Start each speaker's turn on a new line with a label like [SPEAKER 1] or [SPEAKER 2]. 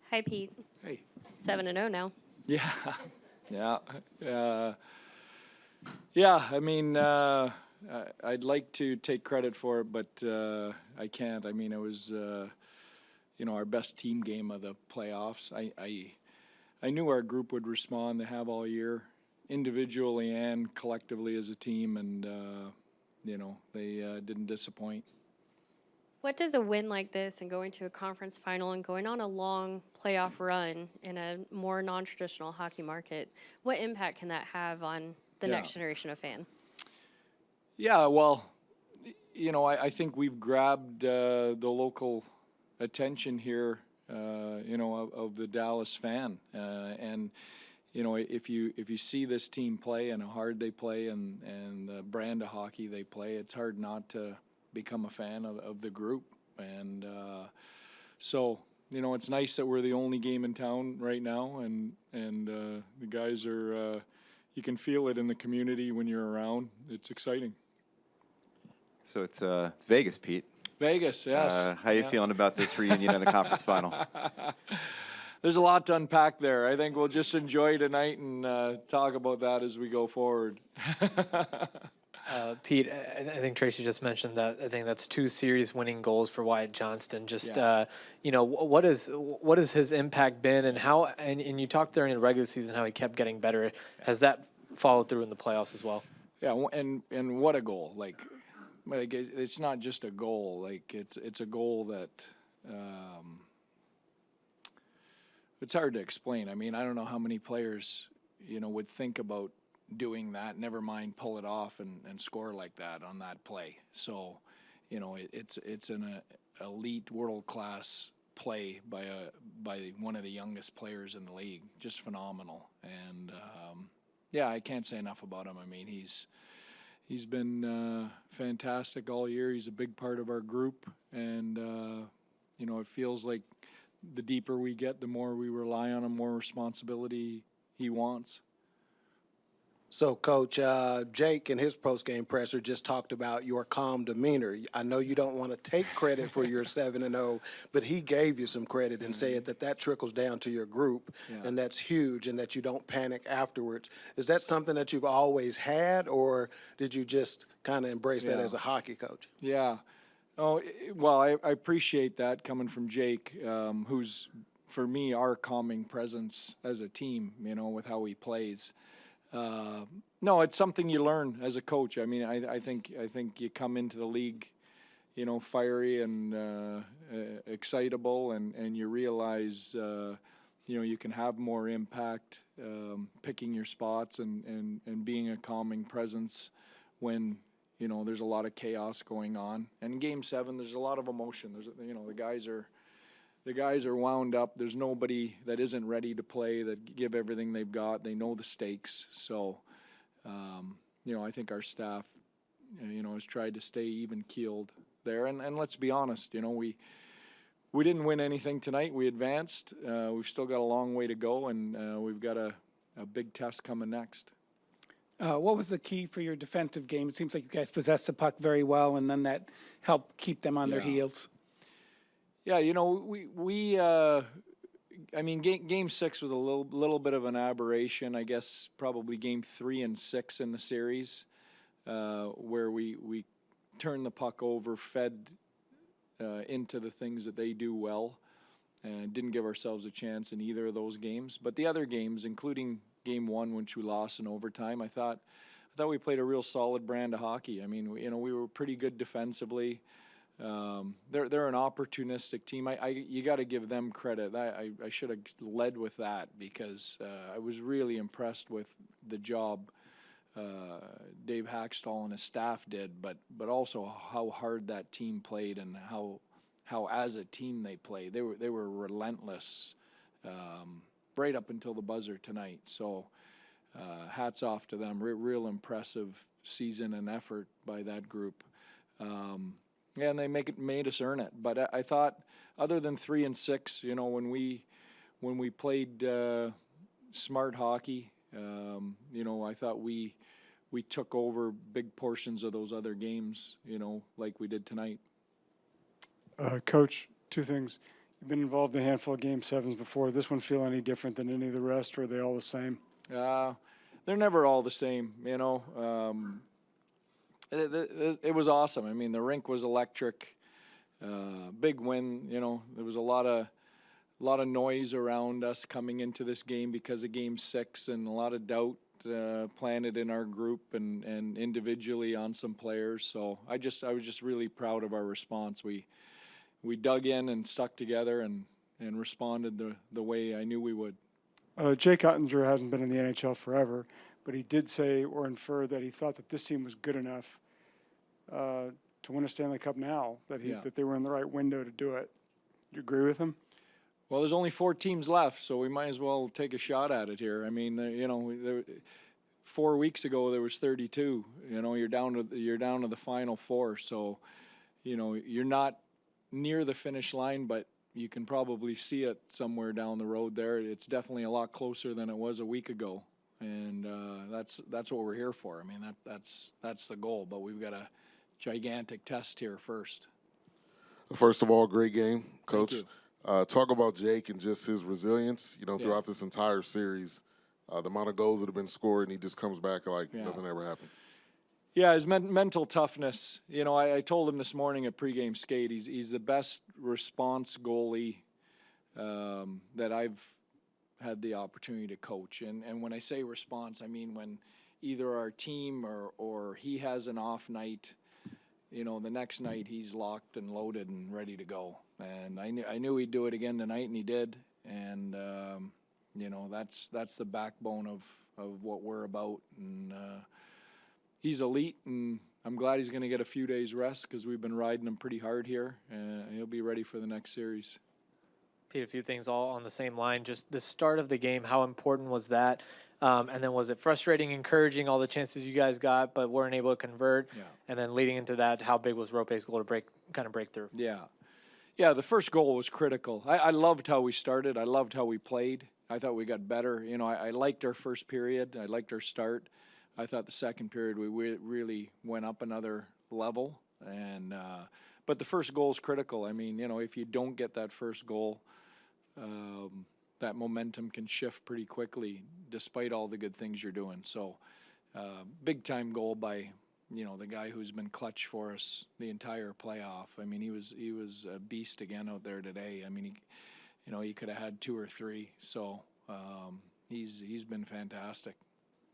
[SPEAKER 1] Hi, Pete.
[SPEAKER 2] Hey.
[SPEAKER 1] 7-0 now.
[SPEAKER 2] Yeah. Yeah. Yeah. I mean, I'd like to take credit for it, but I can't. I mean, it was, our best team game of the playoffs. I knew our group would respond. They have all year, individually and collectively as a team, and, they didn't disappoint.
[SPEAKER 1] What does a win like this and going to a conference final and going on a long playoff run in a more non-traditional hockey market, what impact can that have on the next generation of fan?
[SPEAKER 2] Yeah, well, I think we've grabbed the local attention here, of the Dallas fan, and if you see this team play and how hard they play and the brand of hockey they play, it's hard not to become a fan of the group. And so it's nice that we're the only game in town right now, and the guys are you can feel it in the community when you're around. It's exciting.
[SPEAKER 3] So it's Vegas, Pete.
[SPEAKER 2] Vegas, yes.
[SPEAKER 3] How you feeling about this reunion in the conference final?
[SPEAKER 2] There's a lot to unpack there. I think we'll just enjoy tonight and talk about that as we go forward.
[SPEAKER 4] Pete, I think Tracy just mentioned that. I think that's 2 series-winning goals for Wyatt Johnston. Just what has his impact been, and how? And you talked during the regular season how he kept getting better. Has that followed through in the playoffs as well?
[SPEAKER 2] Yeah, and what a goal! Like it's not just a goal. Like it's a goal that it's hard to explain. I mean, I don't know how many players would think about doing that, never mind pull it off and score like that on that play. So, it's an elite world-class play by one of the youngest players in the league. Just phenomenal. And I can't say enough about him. I mean, he's been fantastic all year. He's a big part of our group, and it feels like the deeper we get, the more we rely on him, more responsibility he wants.
[SPEAKER 5] So, Coach, Jake in his post-game presser just talked about your calm demeanor. I know you don't want to take credit for your 7-0, but he gave you some credit and said that trickles down to your group, and that's huge, and that you don't panic afterwards. Is that something that you've always had, or did you just kind of embrace that as a hockey coach?
[SPEAKER 2] Yeah. Oh, well, I appreciate that coming from Jake, who's, for me, our calming presence as a team, with how he plays. No, it's something you learn as a coach. I mean, I think you come into the league, fiery and excitable, and you realize, you can have more impact picking your spots and being a calming presence when there's a lot of chaos going on. And in Game 7, there's a lot of emotion. There's the guys are wound up. There's nobody that isn't ready to play, that give everything they've got. They know the stakes. So, I think our staff, has tried to stay even-keeled there. And let's be honest, we didn't win anything tonight. We advanced. We've still got a long way to go, and we've got a big test coming next.
[SPEAKER 6] What was the key for your defensive game? It seems like you guys possessed the puck very well, and then that helped keep them on their heels.
[SPEAKER 2] Yeah, Game 6 was a little bit of an aberration. I guess probably Game 3 and 6 in the series, where we turned the puck over, fed into the things that they do well, and didn't give ourselves a chance in either of those games. But the other games, including Game 1, which we lost in overtime, I thought we played a real solid brand of hockey. I mean, we were pretty good defensively. They're an opportunistic team. You got to give them credit. I should have led with that, because I was really impressed with the job Dave Hackstall and his staff did, but also how hard that team played and how as a team they played. They were relentless right up until the buzzer tonight. So hats off to them. Real impressive season and effort by that group. And they made us earn it. But I thought, other than 3 and 6, when we played smart hockey, I thought we took over big portions of those other games, like we did tonight.
[SPEAKER 7] Coach, 2 things. You've been involved in a handful of Game 7s before. This one feel any different than any of the rest, or are they all the same?
[SPEAKER 2] They're never all the same, you know. It was awesome. I mean, the rink was electric. Big win, you know. There was a lot of noise around us coming into this game because of Game 6, and a lot of doubt planted in our group and individually on some players. So I was just really proud of our response. We dug in and stuck together and responded the way I knew we would.
[SPEAKER 7] Jake Ottinger hasn't been in the NHL forever, but he did say or infer that he thought that this team was good enough to win a Stanley Cup now, that they were in the right window to do it. You agree with him?
[SPEAKER 2] Well, there's only 4 teams left, so we might as well take a shot at it here. I mean, you know, 4 weeks ago there was 32. You know, you're down to the final 4, so you know you're not near the finish line, but you can probably see it somewhere down the road there. It's definitely a lot closer than it was a week ago, and that's what we're here for. I mean, that's the goal, but we've got a gigantic test here first.
[SPEAKER 8] First of all, great game, Coach.
[SPEAKER 2] Thank you.
[SPEAKER 8] Talk about Jake and just his resilience, you know, throughout this entire series. The amount of goals that have been scored, and he just comes back like nothing ever happened.
[SPEAKER 2] Yeah, his mental toughness. You know, I told him this morning at pregame skate, he's the best response goalie that I've had the opportunity to coach. And when I say response, I mean when either our team or he has an off night, you know, the next night he's locked and loaded and ready to go. And I knew he'd do it again tonight, and he did. And you know, that's the backbone of what we're about. And he's elite, and I'm glad he's going to get a few days rest because we've been riding him pretty hard here. He'll be ready for the next series.
[SPEAKER 4] Pete, a few things all on the same line. Just the start of the game, how important was that? And then was it frustrating, encouraging, all the chances you guys got but weren't able to convert?
[SPEAKER 2] Yeah.
[SPEAKER 4] And then leading into that, how big was Rope's goal to break through?
[SPEAKER 2] Yeah, the first goal was critical. I loved how we started. I loved how we played. I thought we got better. You know, I liked our first period. I liked our start. I thought the second period we really went up another level. And but the first goal is critical. I mean, you know, if you don't get that first goal, that momentum can shift pretty quickly despite all the good things you're doing. So big time goal by, you know, the guy who's been clutch for us the entire playoff. I mean, he was a beast again out there today. I mean, he could have had 2 or 3. So he's been fantastic.